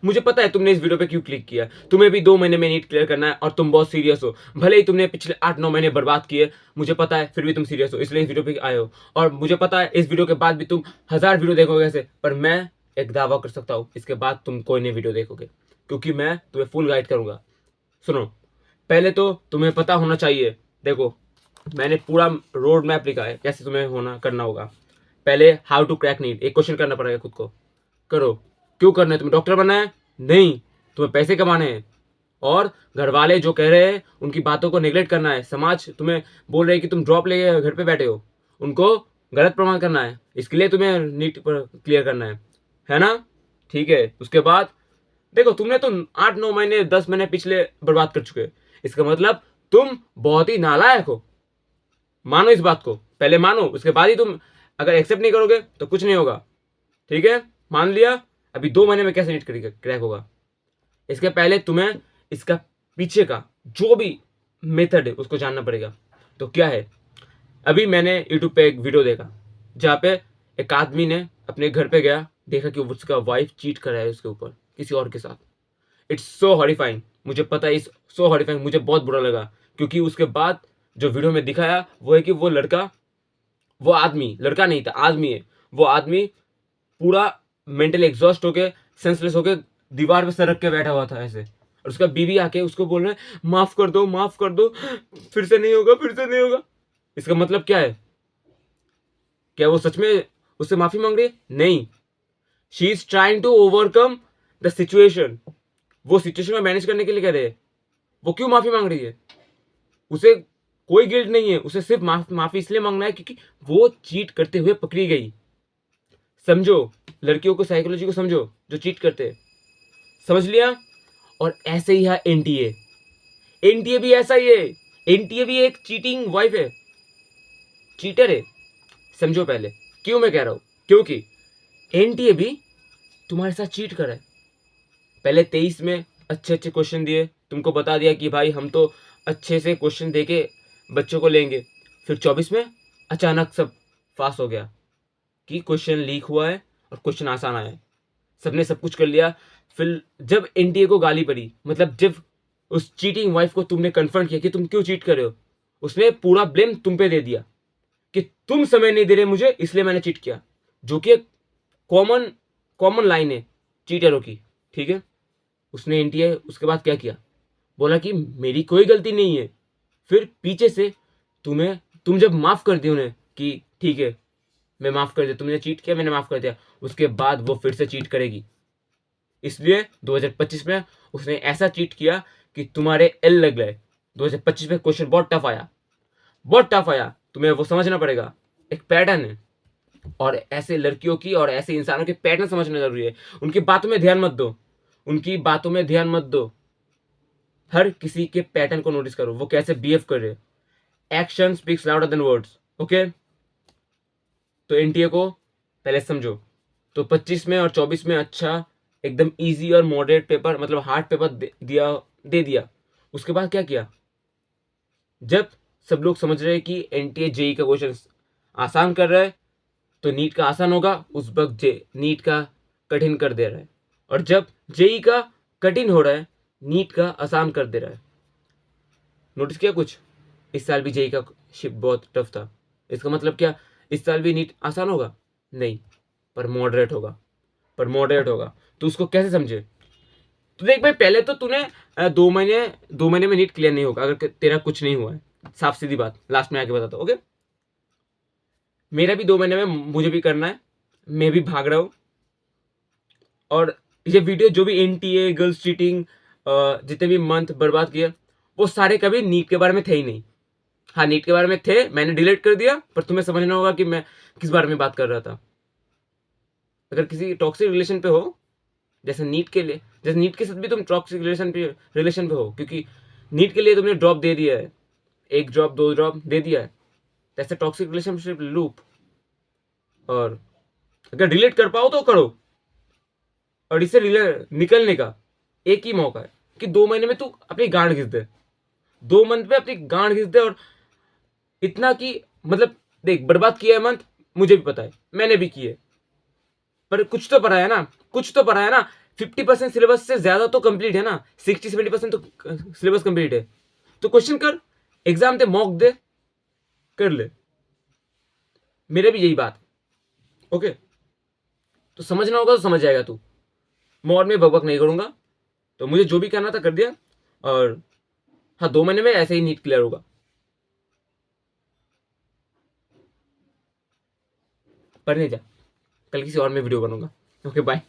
मुझे पता है तुमने इस वीडियो पे क्यों क्लिक किया। तुम्हें भी 2 महीने में नीट क्लियर करना है और तुम बहुत सीरियस हो। भले ही तुमने पिछले 8-9 महीने बर्बाद किए, मुझे पता है, फिर भी तुम सीरियस हो, इसलिए इस वीडियो पे आए हो। और मुझे पता है इस वीडियो के बाद भी तुम 1000 वीडियो देखोगे ऐसे, पर मैं एक दावा कर सकता हूँ, इसके बाद तुम कोई नहीं वीडियो देखोगे, क्योंकि मैं तुम्हें फुल गाइड करूंगा। सुनो, पहले तो तुम्हें पता होना चाहिए, देखो मैंने पूरा रोड मैप लिखा है कैसे तुम्हें होना करना होगा। पहले हाउ टू क्रैक नीट, एक क्वेश्चन करना पड़ेगा खुद को। करो। क्यों करना है? तुम्हें डॉक्टर बनना है? नहीं, तुम्हें पैसे कमाने हैं। और घर वाले जो कह रहे हैं उनकी बातों को नेग्लेक्ट करना है। समाज तुम्हें बोल रहे हैं कि तुम ड्रॉप लेके घर पे बैठे हो, उनको गलत प्रमाण करना है। इसके लिए तुम्हें नीट पर क्लियर करना है ना? ठीक है। उसके बाद देखो, तुमने तो 8-9 महीने 10 महीने पिछले बर्बाद कर चुके हो। इसका मतलब तुम बहुत ही नालायक हो। मानो इस बात को, पहले मानो, उसके बाद ही तुम अगर एक्सेप्ट नहीं करोगे तो कुछ नहीं होगा। ठीक है, मान लिया। अभी 2 महीने में कैसे नीट क्रैक होगा, इसके पहले तुम्हें इसका पीछे का जो भी मेथड है उसको जानना पड़ेगा। तो क्या है, अभी मैंने यूट्यूब पे एक वीडियो देखा जहाँ पे एक आदमी ने अपने घर पे गया, देखा कि उसका वाइफ चीट कर रहा है उसके ऊपर किसी और के साथ। It's so horrifying. मुझे पता है, इस सो हॉरिफाइंग, मुझे बहुत बुरा लगा, क्योंकि उसके बाद जो वीडियो में दिखाया वो है कि वो लड़का, वो आदमी, लड़का नहीं था, आदमी है, वो आदमी पूरा मेंटली एग्जॉस्ट होके, सेंसलेस होके दीवार पे सर रख के बैठा हुआ था ऐसे। और उसका बीवी आके उसको बोल रहा है माफ कर दो, माफ कर दो, फिर से नहीं होगा, फिर से नहीं होगा। इसका मतलब क्या है? क्या वो सच में उससे माफी मांग रही है? नहीं, she is trying to overcome the situation. वो सिचुएशन में मैनेज करने के लिए कह रहे हैं। वो क्यों माफी मांग रही है? उसे कोई गिल्ट नहीं है, उसे सिर्फ माफी इसलिए मांगना है क्योंकि वो चीट करते हुए पकड़ी गई। समझो, लड़कियों को साइकोलॉजी को समझो जो चीट करते हैं। समझ लिया? और ऐसे ही है एनटीए। एनटीए भी ऐसा ही है। एनटीए भी एक चीटिंग वाइफ है, चीटर है। समझो पहले क्यों मैं कह रहा हूं, क्योंकि एनटीए भी तुम्हारे साथ चीट कर रहा है। पहले 23 में अच्छे अच्छे क्वेश्चन दिए, तुमको बता दिया कि भाई हम तो अच्छे से क्वेश्चन देके बच्चों को लेंगे। फिर 24 में अचानक सब फास्ट हो गया कि क्वेश्चन लीक हुआ है और क्वेश्चन आसान आया है। सबने सब कुछ कर लिया। फिर जब एनटीए को गाली पड़ी, मतलब जब उस चीटिंग वाइफ को तुमने कन्फ्रंट किया कि तुम क्यों चीट कर रहे हो, उसने पूरा ब्लेम तुम पे दे दिया कि तुम समय नहीं दे रहे मुझे, इसलिए मैंने चीट किया, जो कि एक कॉमन कॉमन लाइन है चीटरों की। ठीक है, उसने एनटीए उसके बाद क्या किया, बोला कि मेरी कोई गलती नहीं है। फिर पीछे से तुम जब माफ कर दिया उन्हें कि ठीक है मैं माफ कर दिया, तुमने चीट किया, मैंने माफ कर दिया, उसके बाद वो फिर से चीट करेगी। इसलिए 2025 में उसने ऐसा चीट किया कि तुम्हारे एल लग गए। 2025 में क्वेश्चन बहुत टफ आया, बहुत टफ आया, तुम्हें वो समझना पड़ेगा। एक पैटर्न है, और ऐसे लड़कियों की और ऐसे इंसानों के पैटर्न समझना जरूरी है। उनकी बातों में ध्यान मत दो, उनकी बातों में ध्यान मत दो। हर किसी के पैटर्न को नोटिस करो, वो कैसे बिहेव कर रहे हैं। Action speaks louder than words. Okay, तो एनटीए को पहले समझो। तो 25 में और 24 में अच्छा एकदम इजी और मॉडरेट पेपर, मतलब हार्ड पेपर दे दिया। उसके बाद क्या किया, जब सब लोग समझ रहे हैं कि एनटीए जेई का क्वेश्चन आसान कर रहा है तो नीट का आसान होगा, उस वक्त नीट का कठिन कर दे रहा है। और जब जेई का कठिन हो रहा है, नीट का आसान कर दे रहा है। नोटिस किया कुछ? इस साल भी जेई का शिप बहुत टफ था। इसका मतलब क्या, इस साल भी नीट आसान होगा? नहीं, पर मॉडरेट होगा, पर मॉडरेट होगा। तो उसको कैसे समझे? तो देख भाई, पहले तो तूने 2 महीने में नीट क्लियर नहीं होगा अगर तेरा कुछ नहीं हुआ है। साफ सीधी बात, लास्ट में आके बताता हूँ। ओके, मेरा भी 2 महीने में मुझे भी करना है, मैं भी भाग रहा हूँ। और ये वीडियो जो भी एनटीए, गर्ल्स चीटिंग, जितने भी मंथ बर्बाद किया, वो सारे कभी नीट के बारे में थे ही नहीं। हाँ, नीट के बारे में थे, मैंने डिलीट कर दिया, पर तुम्हें समझना होगा कि मैं किस बारे में बात कर रहा था। अगर किसी टॉक्सिक रिलेशन पे हो, जैसे नीट के लिए, जैसे नीट के साथ भी तुम टॉक्सिक रिलेशन पे हो, क्योंकि नीट के लिए तुमने ड्रॉप दे दिया है, 1 ड्रॉप 2 ड्रॉप दे दिया है, जैसे टॉक्सिक रिलेशनशिप लूप। और अगर डिलीट कर पाओ तो करो। और इससे निकलने का एक ही मौका है कि 2 महीने में तू अपनी गांड घिस दे, 2 मंथ में अपनी गांड घिस दे। और इतना कि मतलब देख, बर्बाद किया है मंथ, मुझे भी पता है, मैंने भी किए, पर कुछ तो पढ़ा है ना, कुछ तो पढ़ा है ना। 50% सिलेबस से ज़्यादा तो कंप्लीट है ना, 60-70% तो सिलेबस कंप्लीट है। तो क्वेश्चन कर, एग्जाम दे, मॉक दे, कर ले। मेरे भी यही बात, ओके। तो समझना होगा तो समझ जाएगा तू, मैं और में बकबक नहीं करूंगा। तो मुझे जो भी करना था कर दिया, और हाँ 2 महीने में ऐसे ही नीट क्लियर होगा। पढ़ने जा, कल किसी और में वीडियो बनूंगा। Okay bye.